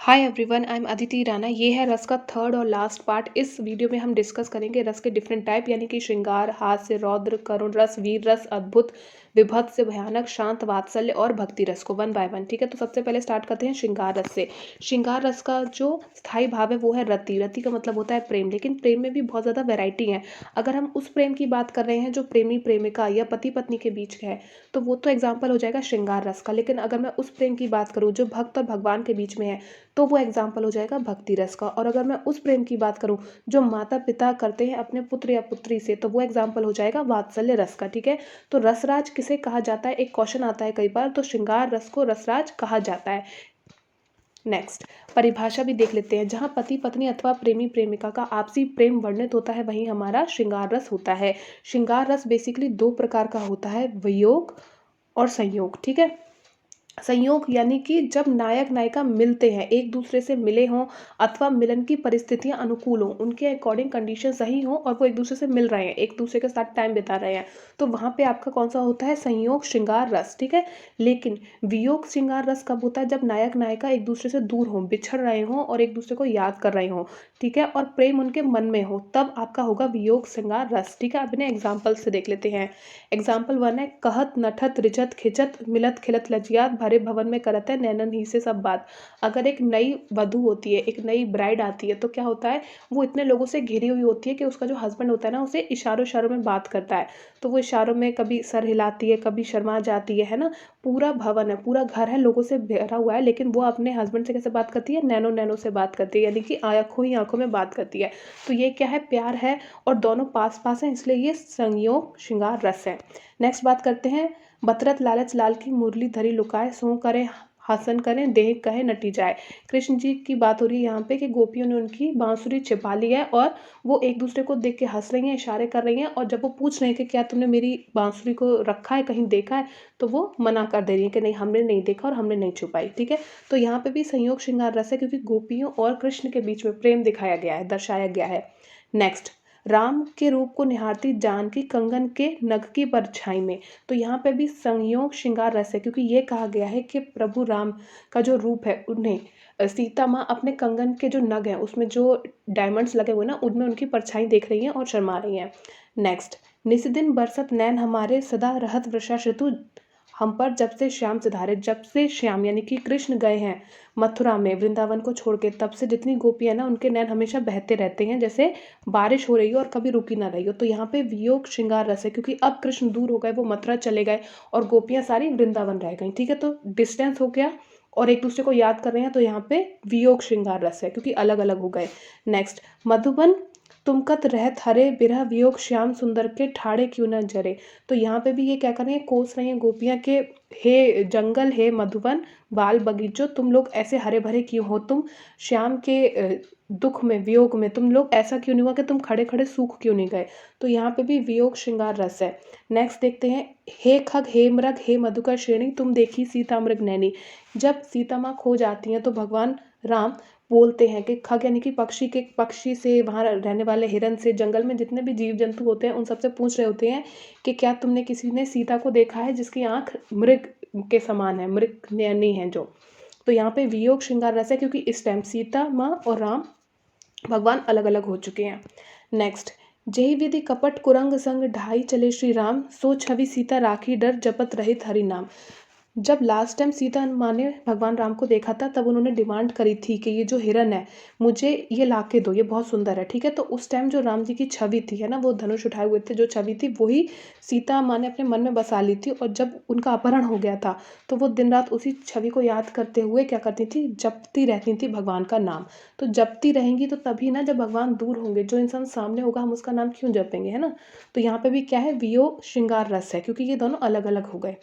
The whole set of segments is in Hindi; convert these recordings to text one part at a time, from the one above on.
Hi everyone, I am Aditi Rana. ये है रस का थर्ड और लास्ट पार्ट। इस वीडियो में हम डिस्कस करेंगे रस के डिफरेंट टाइप, यानी कि श्रृंगार, हास्य, रौद्र, करुण रस, वीर रस, अद्भुत, विभत्स, भयानक, शांत, वात्सल्य और भक्ति रस को वन बाय वन। ठीक है, तो सबसे पहले स्टार्ट करते हैं श्रृंगार रस से। श्रृंगार रस का जो स्थायी भाव है वो है रति। रति का मतलब होता है प्रेम, लेकिन प्रेम में भी बहुत ज़्यादा वैरायटी है। अगर हम उस प्रेम की बात कर रहे हैं जो प्रेमी प्रेमिका या पति पत्नी के बीच है, तो वो तो एग्जाम्पल हो जाएगा श्रृंगार रस का। लेकिन अगर मैं उस प्रेम की बात करूँ जो भक्त और भगवान के बीच में है, तो वो एग्जाम्पल हो जाएगा भक्ति रस का। और अगर मैं उस प्रेम की बात करूं जो माता पिता करते हैं अपने पुत्र या पुत्री से, तो वो एग्जाम्पल हो जाएगा वात्सल्य रस का। ठीक है, तो रसराज किसे कहा जाता है, एक क्वेश्चन आता है कई बार, तो श्रृंगार रस को रसराज कहा जाता है। नेक्स्ट, परिभाषा भी देख लेते हैं। जहां पति पत्नी अथवा प्रेमी प्रेमिका का आपसी प्रेम वर्णित होता है, वहीं हमारा श्रृंगार रस होता है। श्रृंगार रस बेसिकली दो प्रकार का होता है, वियोग और संयोग। ठीक है, संयोग यानी कि जब नायक नायिका मिलते हैं, एक दूसरे से मिले हों अथवा मिलन की परिस्थितियां अनुकूल हों, उनके अकॉर्डिंग कंडीशन सही हों और वो एक दूसरे से मिल रहे हैं, एक दूसरे के साथ टाइम बिता रहे हैं, तो वहां पे आपका कौन सा होता है, संयोग श्रृंगार रस। ठीक है, लेकिन वियोग श्रृंगार रस कब होता है, जब नायक नायिका एक दूसरे से दूर हों, बिछड़ रहे हों और एक दूसरे को याद कर रहे हों। ठीक है, और प्रेम उनके मन में हो, तब आपका होगा वियोग श्रृंगार रस। ठीक है, अपने एग्जाम्पल से देख लेते हैं। एग्जाम्पल वन है, कहत नठत रिझत खिचत मिलत खिलत लजियात भरे भवन में करत है नैनन ही से सब बात। अगर एक नई वधू होती है, एक नई ब्राइड आती है, तो क्या होता है, वो इतने लोगों से घिरी हुई होती है कि उसका जो हस्बैंड होता है ना, उसे इशारों इशारों में बात करता है। तो वो इशारों में कभी सर हिलाती है, कभी शर्मा जाती है ना। पूरा भवन है, पूरा घर है, लोगों से भरा हुआ है, लेकिन वो अपने हस्बैंड से कैसे बात करती है, नैनो नैनो से बात करती है, यानी कि आंखों ही आंखों में बात करती है। तो ये क्या है, प्यार है और दोनों पास पास हैं, इसलिए ये संयोग श्रृंगार रस है। नेक्स्ट बात करते हैं, बतरत लालच लाल की मुरली धरी लुकाए सो करे हसन करें देह कहे नटी जाए। कृष्ण जी की बात हो रही है यहाँ पे कि गोपियों ने उनकी बांसुरी छिपा ली है और वो एक दूसरे को देख के हंस रही हैं, इशारे कर रही हैं, और जब वो पूछ रहे हैं कि क्या तुमने मेरी बांसुरी को रखा है, कहीं देखा है, तो वो मना कर दे रही है कि नहीं, हमने नहीं देखा और हमने नहीं छुपाई। ठीक है, तो यहाँ पे भी संयोग श्रृंगार रस है, क्योंकि गोपियों और कृष्ण के बीच में प्रेम दिखाया गया है, दर्शाया गया है। नेक्स्ट, राम के रूप को निहारती जानकी कंगन के नग की परछाई में। तो यहाँ पे भी संयोग श्रृंगार रस है, क्योंकि ये कहा गया है कि प्रभु राम का जो रूप है, उन्हें सीता माँ अपने कंगन के जो नग हैं उसमें जो डायमंड्स लगे हुए ना, उनमें उनकी परछाई देख रही हैं और शर्मा रही हैं। नेक्स्ट, निस्दिन बरसत नैन हमारे सदा रहत वृषा ऋतु हम पर जब से श्याम सिधारे। जब से श्याम यानी कि कृष्ण गए हैं मथुरा में, वृंदावन को छोड़ के, तब से जितनी गोपियां ना, उनके नैन हमेशा बहते रहते हैं, जैसे बारिश हो रही हो और कभी रुकी ना रही हो। तो यहाँ पे वियोग श्रृंगार रस है, क्योंकि अब कृष्ण दूर हो गए, वो मथुरा चले गए और गोपियां सारी वृंदावन रह गई। ठीक है, तो डिस्टेंस हो गया और एक दूसरे को याद कर रहे हैं, तो यहाँ पे वियोग श्रृंगार रस है, क्योंकि अलग अलग हो गए। नेक्स्ट, मधुबन तुमकत रहत हरे बिरह वियोग श्याम सुंदर के ठाड़े क्यों न जरे। तो यहाँ पे भी ये क्या कर रही है, कोस रही है गोपियाँ के, हे जंगल, हे मधुबन, बाल बगीचों, तुम लोग ऐसे हरे भरे क्यों हो, तुम श्याम के दुख में, वियोग में तुम लोग ऐसा क्यों नहीं हुआ कि तुम खड़े खड़े सूख क्यों नहीं गए। तो यहाँ पे भी वियोग श्रृंगार रस है। नेक्स्ट देखते हैं, हे खग हे मृग हे मधुकर श्रेणी तुम देखी सीता मृग नैनी। जब सीता माँ खो जाती हैं, तो भगवान राम बोलते हैं कि खग यानी कि पक्षी से, वहाँ रहने वाले हिरन से, जंगल में जितने भी जीव जंतु होते हैं, उन सबसे पूछ रहे होते हैं कि क्या तुमने किसी ने सीता को देखा है जिसकी आंख मृग के समान है, मृग नयनी है जो। तो यहाँ पे वियोग श्रृंगार रस है, क्योंकि इस टाइम सीता माँ और राम भगवान अलग अलग हो चुके हैं। नेक्स्ट, जय विधि कपट कुरंग संग ढाई चले श्री राम सो छवि सीता राखी डर जपत रहित हरि नाम। जब लास्ट टाइम सीता माँ ने भगवान राम को देखा था, तब उन्होंने डिमांड करी थी कि ये जो हिरन है, मुझे ये ला के दो, ये बहुत सुंदर है। ठीक है, तो उस टाइम जो राम जी की छवि थी, है ना, वो धनुष उठाए हुए थे, जो छवि थी वही सीता माँ ने अपने मन में बसा ली थी। और जब उनका अपहरण हो गया था, तो वो दिन रात उसी छवि को याद करते हुए क्या करती थी, जपती रहती थी भगवान का नाम। तो जपती रहेंगी तो तभी ना, जब भगवान दूर होंगे, जो इंसान सामने होगा, हम उसका नाम क्यों जपेंगे, है ना। तो यहाँ पे भी क्या है, वियोग श्रृंगार रस है, क्योंकि ये दोनों अलग अलग हो गए।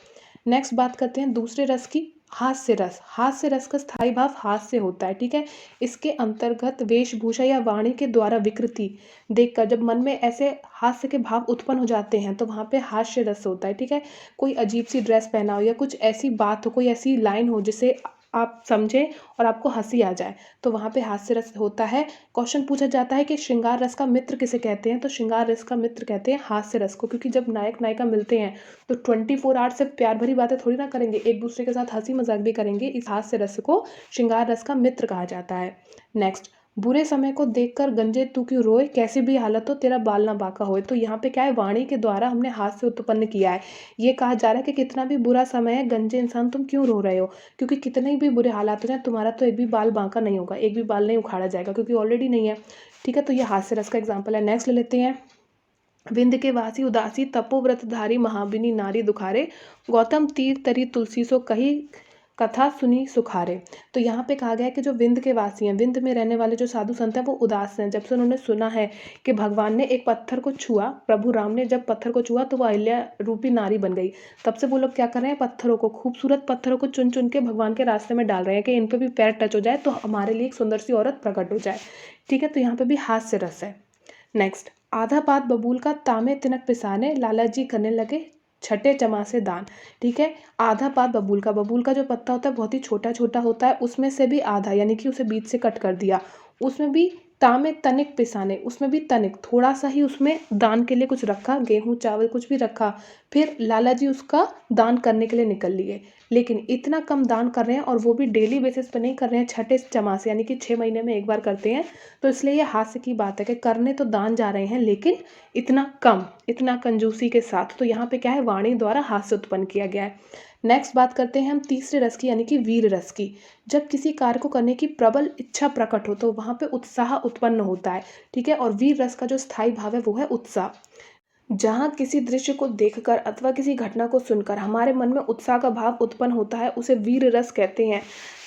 नेक्स्ट बात करते हैं दूसरे रस की, हास्य रस। हास्य रस का स्थायी भाव हास्य होता है। ठीक है, इसके अंतर्गत वेशभूषा या वाणी के द्वारा विकृति देखकर जब मन में ऐसे हास्य के भाव उत्पन्न हो जाते हैं, तो वहाँ पे हास्य रस होता है। ठीक है, कोई अजीब सी ड्रेस पहना हो या कुछ ऐसी बात हो, कोई ऐसी लाइन हो जिसे आप समझें और आपको हंसी आ जाए, तो वहाँ पे हास्य रस होता है। क्वेश्चन पूछा जाता है कि श्रृंगार रस का मित्र किसे कहते हैं, तो श्रृंगार रस का मित्र कहते हैं हास्य रस को, क्योंकि जब नायक नायिका मिलते हैं तो 24 आवर्स सिर्फ प्यार भरी बातें थोड़ी ना करेंगे, एक दूसरे के साथ हंसी मजाक भी करेंगे। इस हास्य रस को श्रृंगार रस का मित्र कहा जाता है। नेक्स्ट, बुरे समय को देखकर गंजे तू क्यों रोए, कैसी भी हालत हो तेरा बाल ना बांका होए। तो यहाँ पे क्या है, वाणी के द्वारा हमने हास्य उत्पन्न किया है। ये कहा जा रहा है कि कितना भी बुरा समय है गंजे इंसान तुम क्यों रो रहे हो, क्योंकि कितने भी बुरे हालात हो जाए तुम्हारा तो एक भी बाल बांका नहीं होगा, एक भी बाल नहीं उखाड़ा जाएगा, क्योंकि ऑलरेडी नहीं है। ठीक है, तो ये हास्य रस का एग्जाम्पल है। नेक्स्ट ले लेते हैं, विंध्य के वासी उदासी तपोव्रतधारी महाबिनी नारी दुखारे, गौतम तीर तरी तुलसी सो कही कथा सुनी सुखारे। तो यहाँ पे कहा गया है कि जो विंध्य के वासी हैं, विंध्य में रहने वाले जो साधु संत हैं वो उदास हैं। जब से उन्होंने सुना है कि भगवान ने एक पत्थर को छुआ, प्रभु राम ने जब पत्थर को छुआ तो वो अहिल्या रूपी नारी बन गई, तब से वो लोग क्या कर रहे हैं, पत्थरों को, खूबसूरत पत्थरों को चुन चुन के भगवान के रास्ते में डाल रहे हैं कि इन पर भी पैर टच हो जाए तो हमारे लिए एक सुंदर सी औरत प्रकट हो जाए। ठीक है, तो यहाँ पे भी हास्य रस है। नेक्स्ट, आधा पात बबूल का तामे तिनक पिसाने, लाला जी करने लगे छठे चमा से दान। ठीक है, आधा पात बबूल का, बबूल का जो पत्ता होता है बहुत ही छोटा छोटा होता है, उसमें से भी आधा यानी कि उसे बीच से कट कर दिया, उसमें भी तामे तनिक पिसाने, उसमें भी तनिक थोड़ा सा ही उसमें दान के लिए कुछ रखा, गेहूं चावल कुछ भी रखा, फिर लाला जी उसका दान करने के लिए निकल लिए। लेकिन इतना कम दान कर रहे हैं और वो भी डेली बेसिस पे नहीं कर रहे हैं, छठे चमा से यानी कि 6 महीने में एक बार करते हैं। तो इसलिए ये हास्य की बात है कि करने तो दान जा रहे हैं लेकिन इतना कम, इतना कंजूसी के साथ। तो यहाँ पे क्या है, वाणी द्वारा हास्य उत्पन्न किया गया है। नेक्स्ट बात करते हैं हम तीसरे रस की यानी कि वीर रस की। जब किसी कार्य को करने की प्रबल इच्छा प्रकट हो तो वहाँ पे उत्साह उत्पन्न होता है। ठीक है, और वीर रस का जो स्थायी भाव है वो है उत्साह। जहाँ किसी दृश्य को देखकर अथवा किसी घटना को सुनकर हमारे मन में उत्साह का भाव उत्पन्न होता है उसे वीर रस कहते हैं।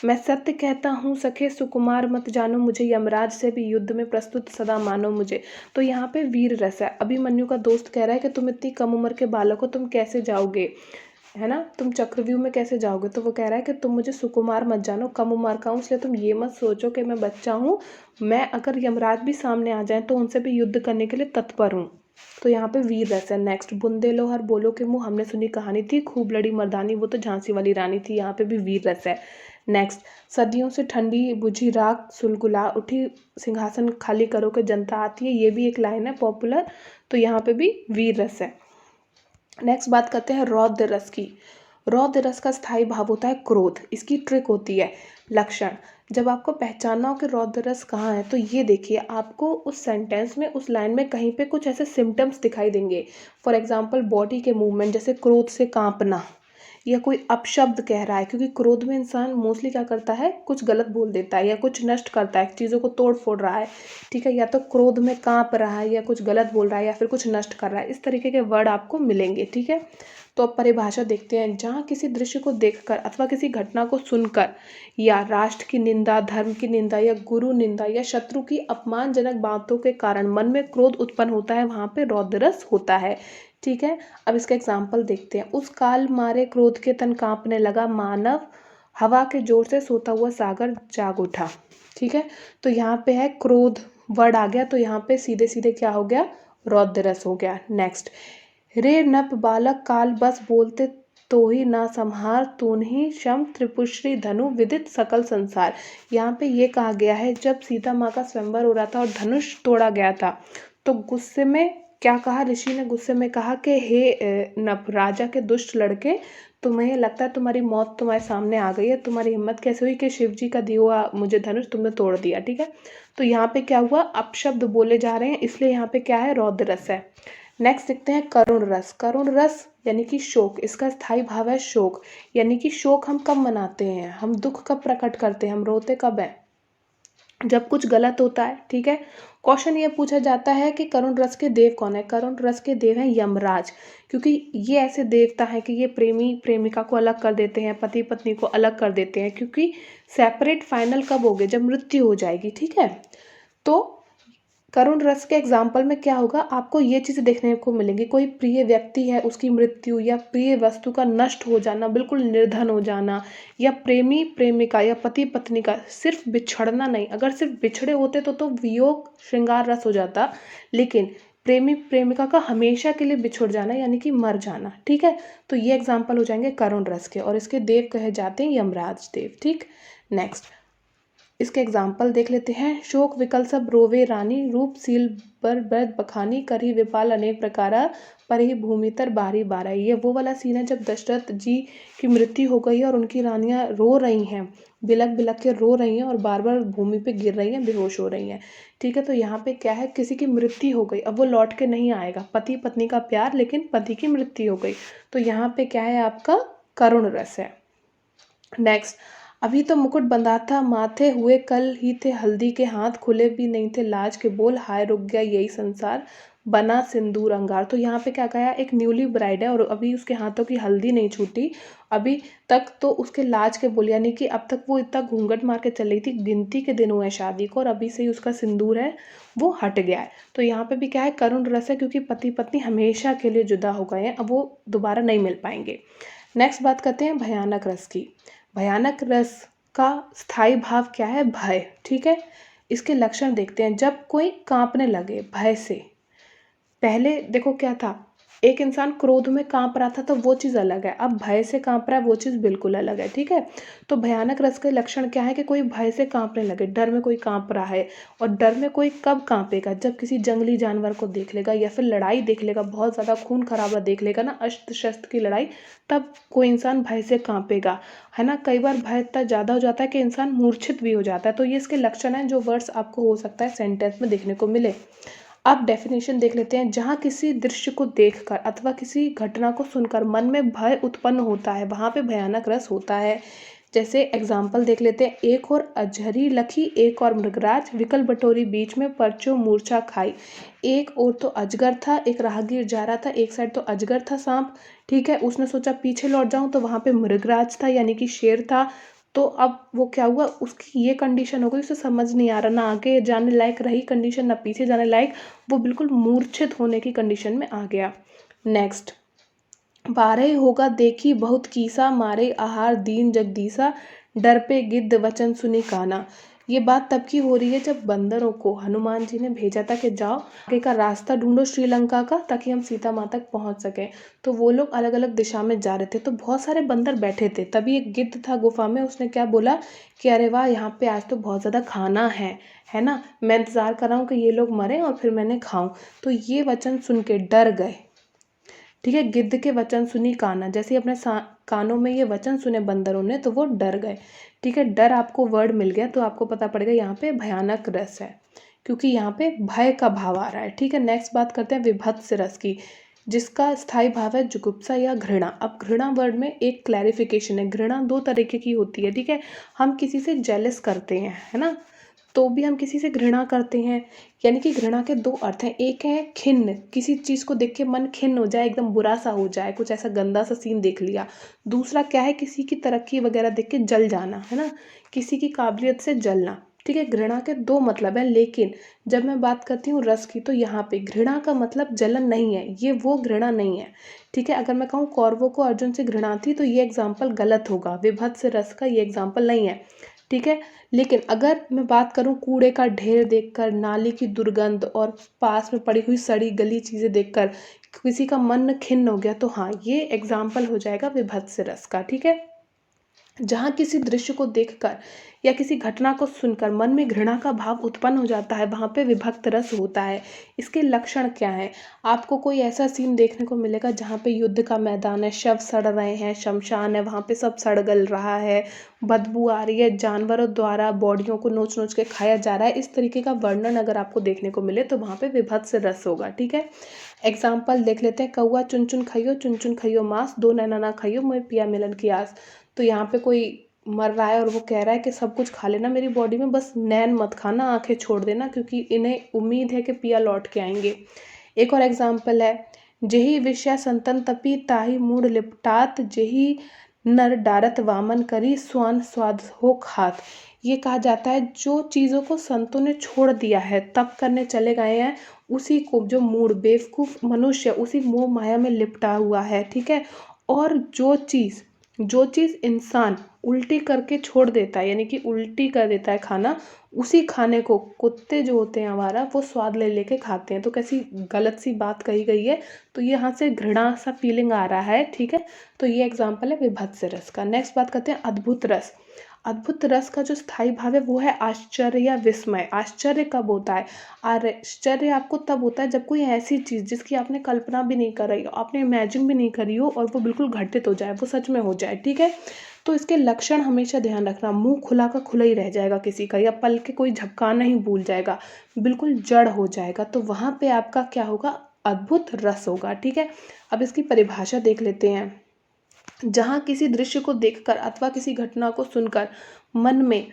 मैं सत्य कहता हूँ सखे सुकुमार मत जानो मुझे, यमराज से भी युद्ध में प्रस्तुत सदा मानो मुझे। तो यहाँ पे वीर रस है। अभिमन्यु का दोस्त कह रहा है कि तुम इतनी कम उम्र के बालक हो, तुम कैसे जाओगे, है ना, तुम चक्रव्यूह में कैसे जाओगे। तो वो कह रहा है कि तुम मुझे सुकुमार मत जानो, कम उम्र का हूँ, इसलिए तुम ये मत सोचो कि मैं बच्चा हूँ, मैं अगर यमराज भी सामने आ जाए तो उनसे भी युद्ध करने के लिए तत्पर हूँ। तो यहाँ पे वीर रस है। नेक्स्ट, बुंदे लो हर बोलो के मुँह, हमने सुनी कहानी थी खूब लड़ी मर्दानी, वो तो झांसी वाली रानी थी, यहाँ पे भी वीर रस है। नेक्स्ट, सदियों से ठंडी बुझी राख सुलगुला उठी, सिंहासन खाली करो के जनता आती है, ये भी एक लाइन है पॉपुलर, तो यहाँ पे भी वीर रस है। नेक्स्ट बात करते हैं रौद्र रस की। रौद्र रस का स्थायी भाव होता है क्रोध। इसकी ट्रिक होती है लक्षण। जब आपको पहचानना हो कि रौद्र रस कहाँ है तो ये देखिए, आपको उस सेंटेंस में, उस लाइन में कहीं पे कुछ ऐसे सिम्टम्स दिखाई देंगे। फॉर एग्जाम्पल बॉडी के मूवमेंट, जैसे क्रोध से कांपना, या कोई अपशब्द कह रहा है, क्योंकि क्रोध में इंसान मोस्टली क्या करता है, कुछ गलत बोल देता है या कुछ नष्ट करता है, चीज़ों को तोड़ फोड़ रहा है। ठीक है, या तो क्रोध में कांप रहा है या कुछ गलत बोल रहा है या फिर कुछ नष्ट कर रहा है, इस तरीके के वर्ड आपको मिलेंगे। ठीक है, तो अब परिभाषा देखते हैं। जहाँ किसी दृश्य को देखकर अथवा किसी घटना को सुनकर या राष्ट्र की निंदा, धर्म की निंदा या गुरु निंदा या शत्रु की अपमानजनक बातों के कारण मन में क्रोध उत्पन्न होता है, वहाँ पे रौद्र रस होता है। ठीक है, अब इसका एग्जाम्पल देखते हैं। उस काल मारे क्रोध के तन कांपने लगा मानव, हवा के जोर से सोता हुआ सागर जाग उठा। ठीक है, तो यहाँ पे है क्रोध वर्ड आ गया, तो यहाँ पे सीधे सीधे क्या हो गया, रौद्र रस हो गया। नेक्स्ट, रे नप बालक काल बस बोलते तो ही ना संहार, तून्ही शम त्रिपुश्री धनु विदित सकल संसार। यहाँ पे ये कहा गया है, जब सीता माँ का स्वयंवर हो रहा था और धनुष तोड़ा गया था तो गुस्से में क्या कहा, ऋषि ने गुस्से में कहा कि हे नप, राजा के दुष्ट लड़के, तुम्हें लगता है तुम्हारी मौत तुम्हारे सामने आ गई है, तुम्हारी हिम्मत कैसे हुई कि शिव जी का दिया हुआ मुझे धनुष तुमने तोड़ दिया। ठीक है, तो यहाँ पे क्या हुआ, अपशब्द बोले जा रहे हैं, इसलिए यहाँ पे क्या है, रौद्र रस है। नेक्स्ट देखते हैं करुण रस। करुण रस यानी कि शोक, इसका स्थायी भाव है शोक, यानी कि शोक हम कब मनाते हैं, हम दुख कब प्रकट करते हैं, हम रोते कब हैं, जब कुछ गलत होता है। ठीक है, क्वेश्चन ये पूछा जाता है कि करुण रस के देव कौन है। करुण रस के देव हैं यमराज, क्योंकि ये ऐसे देवता हैं कि ये प्रेमी प्रेमिका को अलग कर देते हैं, पति पत्नी को अलग कर देते हैं, क्योंकि सेपरेट फाइनल कब होगे, जब मृत्यु हो जाएगी। ठीक है, तो करुण रस के एग्जाम्पल में क्या होगा, आपको ये चीज़ देखने को मिलेंगी, कोई प्रिय व्यक्ति है उसकी मृत्यु या प्रिय वस्तु का नष्ट हो जाना, बिल्कुल निर्धन हो जाना, या प्रेमी प्रेमिका या पति पत्नी का सिर्फ बिछड़ना नहीं, अगर सिर्फ बिछड़े होते तो वियोग श्रृंगार रस हो जाता, लेकिन प्रेमी प्रेमिका का हमेशा के लिए बिछुड़ जाना यानी कि मर जाना। ठीक है, तो ये एग्जाम्पल हो जाएंगे करुण रस के, और इसके देव कहे जाते हैं यमराज देव। ठीक, नेक्स्ट इसके एग्जाम्पल देख लेते हैं। शोक विकल सब रोवे रानी, रूपशील बर ब्रत बखानी, करी विपाल अनेक प्रकारा, परिहि भूमितर बारी बारा। ये वो वाला सीन है जब दशरथ जी की मृत्यु हो गई है और उनकी रानियां रो रही हैं, बिलक बिलक के रो रही हैं और बार बार भूमि पे गिर रही हैं, बेहोश हो रही हैं। ठीक है, तो यहाँ पे क्या है, किसी की मृत्यु हो गई, अब वो लौट के नहीं आएगा, पति पत्नी का प्यार, लेकिन पति की मृत्यु हो गई, तो यहाँ पे क्या है आपका करुण रस है। नेक्स्ट, अभी तो मुकुट बंधा था माथे, हुए कल ही थे हल्दी के हाथ, खुले भी नहीं थे लाज के बोल, हाय रुक गया यही संसार, बना सिंदूर अंगार। तो यहाँ पे क्या कहा, एक न्यूली ब्राइड है और अभी उसके हाथों की हल्दी नहीं छूटी, अभी तक तो उसके लाज के बोल, यानी कि अब तक वो इतना घूंघट मार के चल रही थी, गिनती के दिन हुए शादी को, और अभी से ही उसका सिंदूर है वो हट गया है। तो यहाँ पे भी क्या है, करुण रस है, क्योंकि पति पत्नी हमेशा के लिए जुदा हो गए हैं, अब वो दोबारा नहीं मिल पाएंगे। नेक्स्ट बात करते हैं भयानक रस की। भयानक रस का स्थायी भाव क्या है, भय। ठीक है, इसके लक्षण देखते हैं। जब कोई कांपने लगे भय से, पहले देखो क्या था, एक इंसान क्रोध में कांप रहा था तो वो चीज़ अलग है, अब भय से कांप रहा है वो चीज़ बिल्कुल अलग है। ठीक है, तो भयानक रस के लक्षण क्या है कि कोई भय से कांपने लगे, डर में कोई कांप रहा है, और डर में कोई कब कांपेगा, जब किसी जंगली जानवर को देख लेगा या फिर लड़ाई देख लेगा, बहुत ज़्यादा खून खराबा देख लेगा ना, अस्त्र शस्त्र की लड़ाई, तब कोई इंसान भय से कांपेगा, है ना। कई बार भय इतना ज़्यादा हो जाता है कि इंसान मूर्छित भी हो जाता है। तो ये इसके लक्षण हैं जो वर्ड्स आपको हो सकता है सेंटेंस में देखने को मिले। अब डेफिनेशन देख लेते हैं। जहाँ किसी दृश्य को देखकर अथवा किसी घटना को सुनकर मन में भय उत्पन्न होता है, वहाँ पे भयानक रस होता है। जैसे एग्जाम्पल देख लेते हैं। एक और अजहरी लखी, एक और मृगराज, विकल बटोरी बीच में परचो मूर्छा खाई। एक और तो अजगर था, एक राहगीर जा रहा था, एक साइड तो अजगर था सांप, ठीक है, उसने सोचा पीछे लौट जाऊं तो वहां पे मृगराज था यानी कि शेर था। तो अब वो क्या हुआ, उसकी ये कंडीशन हो गई, उसे समझ नहीं आ रहा, ना आगे जाने लायक रही कंडीशन ना पीछे जाने लायक, वो बिल्कुल मूर्छित होने की कंडीशन में आ गया। नेक्स्ट, बारह होगा देखी बहुत कीसा, मारे आहार दीन जगदीसा, डर पे गिद्ध वचन सुनी काना। ये बात तब की हो रही है जब बंदरों को हनुमान जी ने भेजा था कि जाओ आगे का रास्ता ढूंढो श्रीलंका का, ताकि हम सीता माँ तक पहुंच सकें। तो वो लोग अलग अलग दिशा में जा रहे थे, तो बहुत सारे बंदर बैठे थे, तभी एक गिद्ध था गुफा में, उसने क्या बोला कि अरे वाह, यहाँ पे आज तो बहुत ज़्यादा खाना है ना, मैं इंतज़ार कर रहा हूँ कि ये लोग मरें और फिर मैंने खाऊं। तो ये वचन सुन के डर गए। ठीक है, गिद्ध के वचन सुनी काना, जैसे अपने कानों में ये वचन सुने बंदरों ने तो वो डर गए। ठीक है, डर आपको वर्ड मिल गया तो आपको पता पड़ेगा यहाँ पे भयानक रस है, क्योंकि यहाँ पे भय का भाव आ रहा है। ठीक है, नेक्स्ट बात करते हैं विभत्स रस की, जिसका स्थायी भाव है जुगुप्सा या घृणा। अब घृणा वर्ड में एक क्लैरिफिकेशन है, घृणा दो तरीके की होती है। ठीक है, हम किसी से जेलस करते हैं, है ना, तो भी हम किसी से घृणा करते हैं, यानी कि घृणा के दो अर्थ हैं। एक है खिन्न, किसी चीज़ को देख के मन खिन्न हो जाए, एकदम बुरा सा हो जाए, कुछ ऐसा गंदा सा सीन देख लिया। दूसरा क्या है, किसी की तरक्की वगैरह देख के जल जाना, है ना, किसी की काबिलियत से जलना। ठीक है, घृणा के दो मतलब है, लेकिन जब मैं बात करती हूँ रस की तो यहाँ पे घृणा का मतलब जलन नहीं है, ये वो घृणा नहीं है। ठीक है, अगर मैं कहूँ कौरवों को अर्जुन से घृणा थी तो ये एग्जाम्पल गलत होगा, विभत्स रस का ये एग्जाम्पल नहीं है। ठीक है, लेकिन अगर मैं बात करूं कूड़े का ढेर देखकर, नाली की दुर्गंध और पास में पड़ी हुई सड़ी गली चीज़ें देखकर किसी का मन खिन्न हो गया, तो हाँ, ये एग्जाम्पल हो जाएगा विभत्स रस का। ठीक है, जहाँ किसी दृश्य को देखकर या किसी घटना को सुनकर मन में घृणा का भाव उत्पन्न हो जाता है, वहाँ पे विभक्त रस होता है। इसके लक्षण क्या हैं, आपको कोई ऐसा सीन देखने को मिलेगा जहाँ पे युद्ध का मैदान है, शव सड़ रहे हैं, शमशान है, वहाँ पे सब सड़ गल रहा है, बदबू आ रही है, जानवरों द्वारा बॉडियों को नोच नोच के खाया जा रहा है, इस तरीके का वर्णन अगर आपको देखने को मिले तो वहाँ पे विभत्स रस होगा। ठीक है, एग्जाम्पल देख लेते हैं। कौआ चुन चुन खइयो मांस, दो नैना ना खइयो मोए पिया मिलन की आस। तो यहाँ पे कोई मर रहा है और वो कह रहा है कि सब कुछ खा लेना मेरी बॉडी में, बस नैन मत खाना, आंखें छोड़ देना, क्योंकि इन्हें उम्मीद है कि पिया लौट के आएंगे। एक और एग्जाम्पल है, जेही विषया संतन तपी, ताही मूड लिपटात, जेही नर डारत वामन करी, स्वान स्वाद हो खात। ये कहा जाता है जो चीज़ों को संतों ने छोड़ दिया है, तप करने चले गए हैं, उसी को जो मूड बेवकूफ़ मनुष्य उसी मोह माया में लिपटा हुआ है। ठीक है, और जो चीज़ जो चीज़ इंसान उल्टी करके छोड़ देता है, यानी कि उल्टी कर देता है खाना, उसी खाने को कुत्ते जो होते हैं हमारा, वो स्वाद ले लेके खाते हैं। तो कैसी गलत सी बात कही गई है। तो ये यहाँ से घृणा सा फीलिंग आ रहा है, ठीक है। तो ये एग्जाम्पल है विभत्स रस का। नेक्स्ट बात करते हैं अद्भुत रस। अद्भुत रस का जो स्थायी भाव है वो है आश्चर्य या विस्मय। आश्चर्य कब होता है? आश्चर्य आपको तब होता है जब कोई ऐसी चीज़ जिसकी आपने कल्पना भी नहीं कर रही हो, आपने इमेजिन भी नहीं करी हो, और वो बिल्कुल घटित हो जाए, वो सच में हो जाए, ठीक है। तो इसके लक्षण हमेशा ध्यान रखना, मुंह खुला का खुला ही रह जाएगा किसी का, या पल के कोई झपकाना ही भूल जाएगा, बिल्कुल जड़ हो जाएगा, तो वहाँ पे आपका क्या होगा? अद्भुत रस होगा, ठीक है। अब इसकी परिभाषा देख लेते हैं। जहाँ किसी दृश्य को देखकर अथवा किसी घटना को सुनकर मन में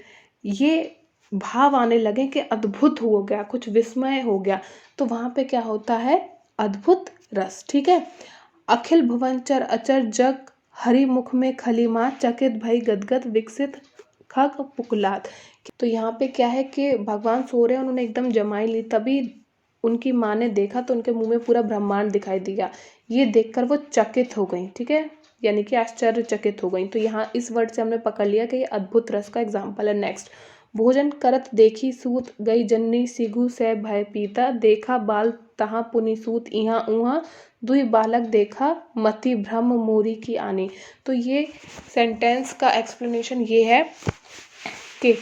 ये भाव आने लगे कि अद्भुत हो गया, कुछ विस्मय हो गया, तो वहाँ पे क्या होता है? अद्भुत रस, ठीक है। अखिल भुवनचर अचर जग हरि मुख में खलीमा चकित भई गदगद विकसित खग पुकुलात। तो यहाँ पे क्या है कि भगवान सो रहे हैं, उन्होंने एकदम जमाई ली, तभी उनकी माँ ने देखा तो उनके मुंह में पूरा ब्रह्मांड दिखाई दिया। ये देखकर वो चकित हो गई, ठीक है, यानी कि आश्चर्यचकित हो गई। तो यहाँ इस वर्ड से हमने पकड़ लिया कि ये अद्भुत रस का एग्जाम्पल है। नेक्स्ट, भोजन करत देखी सूत गई जननी सिगु से भय पीता देखा बाल तहाँ पुनि सूत इहाँ उहाँ दुई बालक देखा मति भ्रम मोरी की आनी। तो ये सेंटेंस का एक्सप्लेनेशन ये है कि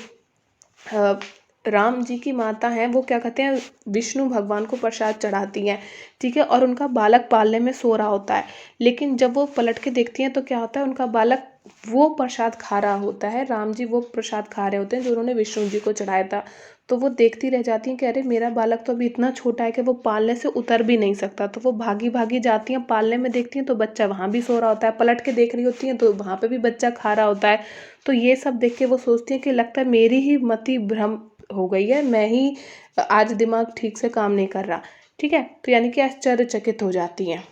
राम जी की माता हैं, वो क्या कहते हैं, विष्णु भगवान को प्रसाद चढ़ाती हैं, ठीक है, और उनका बालक पालने में सो रहा होता है। लेकिन जब वो पलट के देखती हैं तो क्या होता है, उनका बालक वो प्रसाद खा रहा होता है, राम जी वो प्रसाद खा रहे होते हैं जो उन्होंने विष्णु जी को चढ़ाया था। तो वो देखती रह जाती हैं कि अरे मेरा बालक तो अभी इतना छोटा है कि वो पालने से उतर भी नहीं सकता। तो वो भागी भागी जाती हैं, पालने में देखती हैं तो बच्चा वहाँ भी सो रहा होता है, पलट के देख रही होती हैं तो वहाँ पे भी बच्चा खा रहा होता है। तो ये सब देख के वो सोचती हैं कि लगता है मेरी ही मति भ्रम हो गई है, मैं ही आज दिमाग ठीक से काम नहीं कर रहा, ठीक है। तो यानी कि आश्चर्यचकित हो जाती हैं।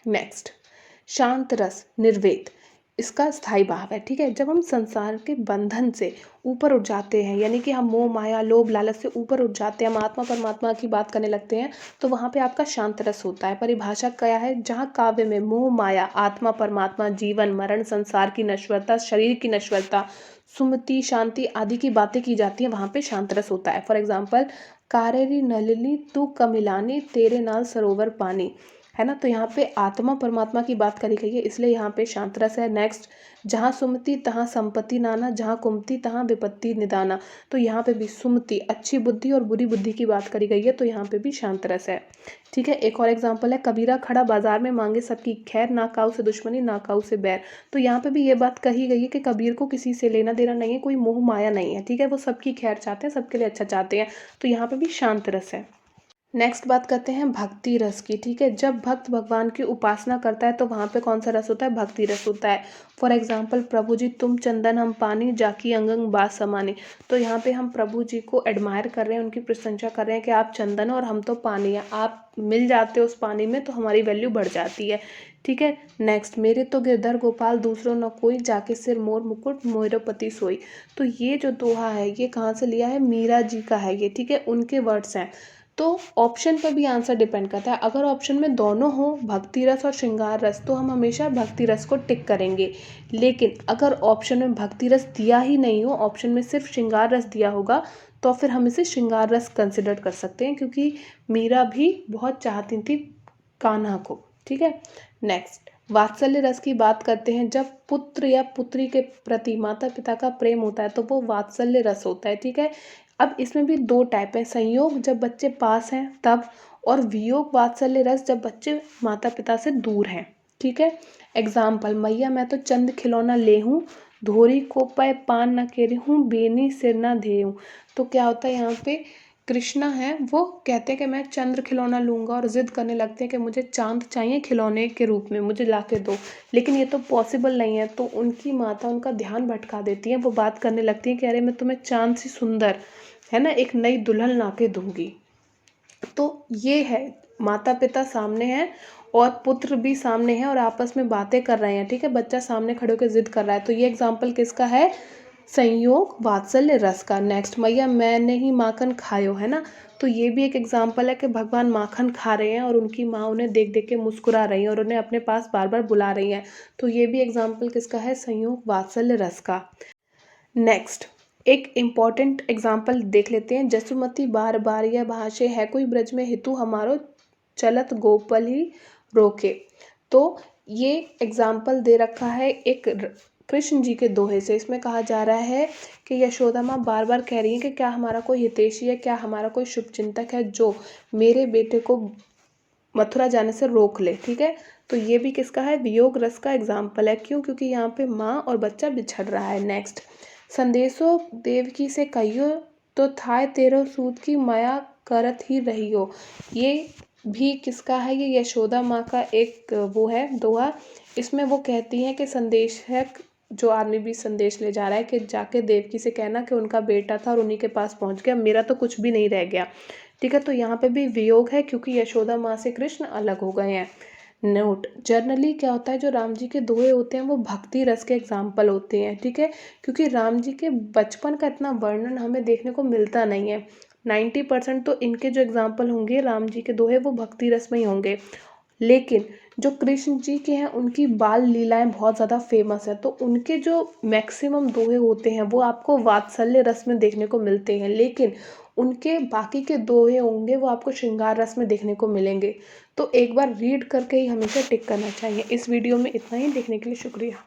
नेक्स्ट, शांत रस निर्वेद, इसका स्थायी भाव है, ठीक है। जब हम संसार के बंधन से ऊपर उठ जाते हैं, यानी कि हम मोह माया लोभ लालच से ऊपर उठ जाते हैं, हम आत्मा परमात्मा की बात करने लगते हैं, तो वहाँ पे आपका शांत रस होता है। परिभाषा क्या है? जहाँ काव्य में मोह माया आत्मा परमात्मा जीवन मरण संसार की नश्वरता शरीर की नश्वरता सुमति शांति आदि की बातें की जाती हैं, वहाँ पे शांत रस होता है। फॉर एग्जाम्पल, कारेरी नलिनी तू कमिलानी तेरे नाल सरोवर पानी, है ना। तो यहाँ पे आत्मा परमात्मा की बात करी गई है, इसलिए यहाँ पे शांत रस है। नेक्स्ट, जहाँ सुमति तहाँ संपत्ति नाना जहाँ कुमति तहाँ विपत्ति निदाना। तो यहाँ पे भी सुमति अच्छी बुद्धि और बुरी बुद्धि की बात करी गई है, तो यहाँ पे भी शांत रस है, ठीक है। एक और एग्जाम्पल है, कबीरा खड़ा बाजार में मांगे सबकी खैर ना काऊ से दुश्मनी ना काऊ से बैर। तो यहाँ पे भी ये बात कही गई है कि कबीर को किसी से लेना देना नहीं है, कोई मोह माया नहीं है, ठीक है, वो सबकी खैर चाहते हैं, सबके लिए अच्छा चाहते हैं। तो यहाँ पे भी शांत रस है। नेक्स्ट बात करते हैं भक्ति रस की, ठीक है। जब भक्त भगवान की उपासना करता है तो वहाँ पे कौन सा रस होता है? भक्ति रस होता है। फॉर एग्जाम्पल, प्रभु जी तुम चंदन हम पानी जाकी अंग अंग बात समाने। तो यहाँ पे हम प्रभु जी को एडमायर कर रहे हैं, उनकी प्रशंसा कर रहे हैं कि आप चंदन और हम तो पानी है, आप मिल जाते हो उस पानी में तो हमारी वैल्यू बढ़ जाती है, ठीक है। नेक्स्ट, मेरे तो गिरधर गोपाल दूसरों न कोई जाके सिर मोर मुकुट मोरपति सोई। तो ये जो दोहा है ये कहाँ से लिया है? मीरा जी का है ये, ठीक है, उनके वर्ड्स हैं। तो ऑप्शन पर भी आंसर डिपेंड करता है। अगर ऑप्शन में दोनों हो, भक्ति रस और श्रृंगार रस, तो हम हमेशा भक्ति रस को टिक करेंगे। लेकिन अगर ऑप्शन में भक्ति रस दिया ही नहीं हो, ऑप्शन में सिर्फ श्रृंगार रस दिया होगा, तो फिर हम इसे श्रृंगार रस कंसिडर कर सकते हैं, क्योंकि मीरा भी बहुत चाहती थी कान्हा को, ठीक है। नेक्स्ट, वात्सल्य रस की बात करते हैं। जब पुत्र या पुत्री के प्रति माता पिता का प्रेम होता है तो वो वात्सल्य रस होता है, ठीक है। अब इसमें भी दो टाइप है, संयोग जब बच्चे पास हैं तब, और वियोग वात्सल्य रस जब बच्चे माता पिता से दूर हैं, ठीक है। एग्जाम्पल, मैया मैं तो चंद खिलौना ले हूँ धोरी को पै पान न केरे हूँ बेनी सिर न धे हूँ। तो क्या होता है यहाँ पे, कृष्णा है वो कहते हैं कि मैं चंद्र खिलौना लूँगा और ज़िद करने लगते हैं कि मुझे चांद चाहिए खिलौने के रूप में, मुझे ला के दो। लेकिन ये तो पॉसिबल नहीं है, तो उनकी माता उनका ध्यान भटका देती है, वो बात करने लगती है कि अरे मैं तुम्हें चांद सी सुंदर, है ना, एक नई दुल्हन ला के दूंगी। तो ये है, माता पिता सामने हैं और पुत्र भी सामने हैं और आपस में बातें कर रहे हैं, ठीक है, बच्चा सामने खड़े होकर जिद कर रहा है। तो ये एग्जाम्पल किसका है? संयोग वात्सल्य रस का। नेक्स्ट, मैया मैंने ही माखन खायो, है ना। तो ये भी एक एग्जाम्पल है कि भगवान माखन खा रहे हैं और उनकी माँ उन्हें देख देख के मुस्कुरा रही है और उन्हें अपने पास बार बार बुला रही हैं। तो ये भी एग्जाम्पल किसका है, संयोग वात्सल्य रस का। नेक्स्ट, एक इम्पॉर्टेंट एग्जाम्पल देख लेते हैं। जसुमती बार बार यह भाषे है कोई ब्रज में हितु हमारो चलत गोपाल ही रोके। तो ये एग्जाम्पल दे रखा है एक कृष्ण जी के दोहे से। इसमें कहा जा रहा है कि यशोदा माँ बार बार कह रही है कि क्या हमारा कोई हितैषी है, क्या हमारा कोई शुभचिंतक है जो मेरे बेटे को मथुरा जाने से रोक ले। ठीक है, तो ये भी किसका है, वियोग रस का एग्जाम्पल है। क्यों, क्योंकि यहाँ पे माँ और बच्चा बिछड़ रहा है। नेक्स्ट, संदेशो देवकी से कहियो तो थाय तेरो सूत की माया करत ही रहियो। ये भी किसका है, ये यशोदा माँ का एक वो है दोहा। इसमें वो कहती हैं कि संदेशक जो आदमी भी संदेश ले जा रहा है कि जाके देवकी से कहना कि उनका बेटा था और उन्हीं के पास पहुंच गया, मेरा तो कुछ भी नहीं रह गया। ठीक है, तो यहाँ पे भी वियोग है क्योंकि यशोदा माँ से कृष्ण अलग हो गए हैं। नोट, जर्नली क्या होता है, जो राम जी के दोहे होते हैं वो भक्ति रस के एग्जाम्पल होते हैं। ठीक है, क्योंकि राम जी के बचपन का इतना वर्णन हमें देखने को मिलता नहीं है। 90% तो इनके जो एग्जाम्पल होंगे राम जी के दोहे वो भक्ति रस में ही होंगे। लेकिन जो कृष्ण जी के हैं उनकी बाल लीलाएं बहुत ज़्यादा फेमस है, तो उनके जो मैक्सिमम दोहे होते हैं वो आपको वात्सल्य रस में देखने को मिलते हैं। लेकिन उनके बाकी के दोहे होंगे वो आपको श्रृंगार रस में देखने को मिलेंगे। तो एक बार रीड करके ही हमेशा टिक करना चाहिए। इस वीडियो में इतना ही, देखने के लिए शुक्रिया।